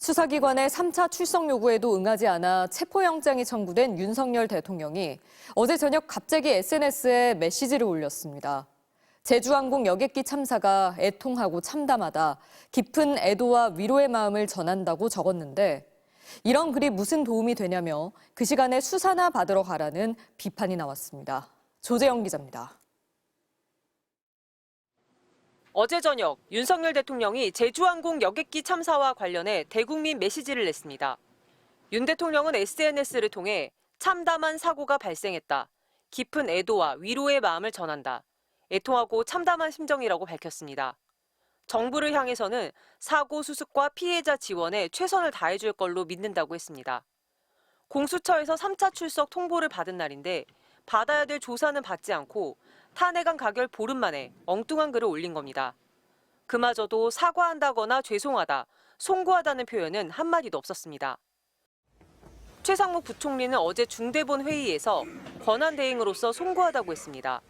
수사기관의 3차 출석 요구에도 응하지 않아 체포영장이 청구된 윤석열 대통령이 어제 저녁 갑자기 SNS에 메시지를 올렸습니다. 제주항공 여객기 참사가 애통하고 참담하다, 깊은 애도와 위로의 마음을 전한다고 적었는데 이런 글이 무슨 도움이 되냐며 그 시간에 수사나 받으러 가라는 비판이 나왔습니다. 조재영 기자입니다. 어제 저녁 윤석열 대통령이 제주항공 여객기 참사와 관련해 대국민 메시지를 냈습니다. 윤 대통령은 SNS를 통해 참담한 사고가 발생했다. 깊은 애도와 위로의 마음을 전한다. 애통하고 참담한 심정이라고 밝혔습니다. 정부를 향해서는 사고 수습과 피해자 지원에 최선을 다해줄 걸로 믿는다고 했습니다. 공수처에서 3차 출석 통보를 받은 날인데 받아야 될 조사는 받지 않고 탄핵안 가결 보름 만에 엉뚱한 글을 올린 겁니다. 그마저도 사과한다거나 죄송하다, 송구하다는 표현은 한마디도 없었습니다. 최상목 부총리는 어제 중대본 회의에서 권한대행으로서 송구하다고 했습니다.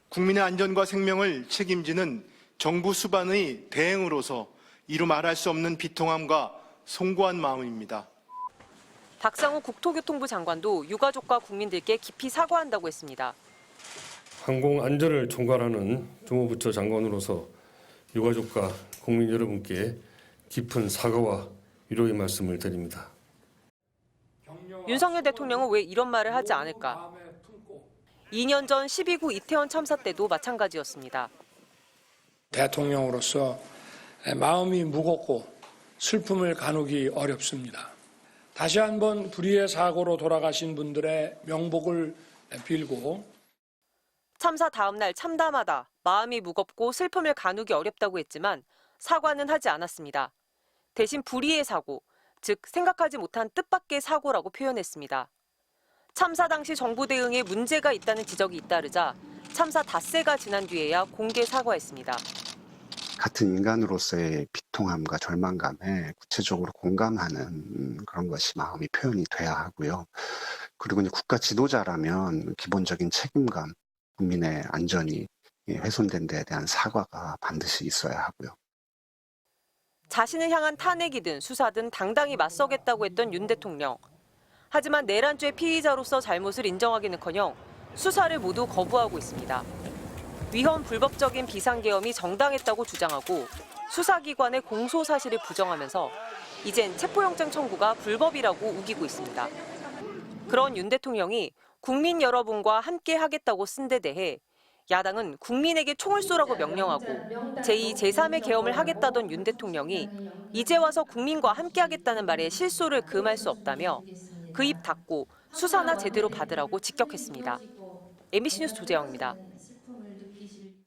국민의 안전과 생명을 책임지는 정부 수반의 대행으로서 이루 말할 수 없는 비통함과 송구한 마음입니다. 박상우 국토교통부 장관도 유가족과 국민들께 깊이 사과한다고 했습니다. 항공 안전을 총괄하는 주무부처 장관으로서 유가족과 국민 여러분께 깊은 사과와 위로의 말씀을 드립니다. 윤석열 대통령은 왜 이런 말을 하지 않을까? 2년 전 12구 이태원 참사 때도 마찬가지였습니다. 대통령으로서 마음이 무겁고 슬픔을 가누기 어렵습니다. 다시 한번 불의의 사고로 돌아가신 분들의 명복을 빌고 참사 다음 날 참담하다, 마음이 무겁고 슬픔을 가누기 어렵다고 했지만 사과는 하지 않았습니다. 대신 불의의 사고, 즉 생각하지 못한 뜻밖의 사고라고 표현했습니다. 참사 당시 정부 대응에 문제가 있다는 지적이 잇따르자 참사 닷새가 지난 뒤에야 공개 사과했습니다. 같은 인간으로서의 비통함과 절망감에 구체적으로 공감하는 그런 것이 마음이 표현이 돼야 하고요. 그리고 이제 국가 지도자라면 기본적인 책임감, 국민의 안전이 훼손된 데에 대한 사과가 반드시 있어야 하고요. 자신을 향한 탄핵이든 수사든 당당히 맞서겠다고 했던 윤 대통령. 하지만 내란죄 피의자로서 잘못을 인정하기는커녕 수사를 모두 거부하고 있습니다. 위헌 불법적인 비상계엄이 정당했다고 주장하고 수사기관의 공소 사실을 부정하면서 이젠 체포영장 청구가 불법이라고 우기고 있습니다. 그런 윤 대통령이 국민 여러분과 함께 하겠다고 쓴 데 대해 야당은 국민에게 총을 쏘라고 명령하고 제2, 제3의 계엄을 하겠다던 윤 대통령이 이제 와서 국민과 함께 하겠다는 말에 실소를 금할 수 없다며 그 입 닫고 수사나 제대로 받으라고 직격했습니다. MBC 뉴스 조재영입니다.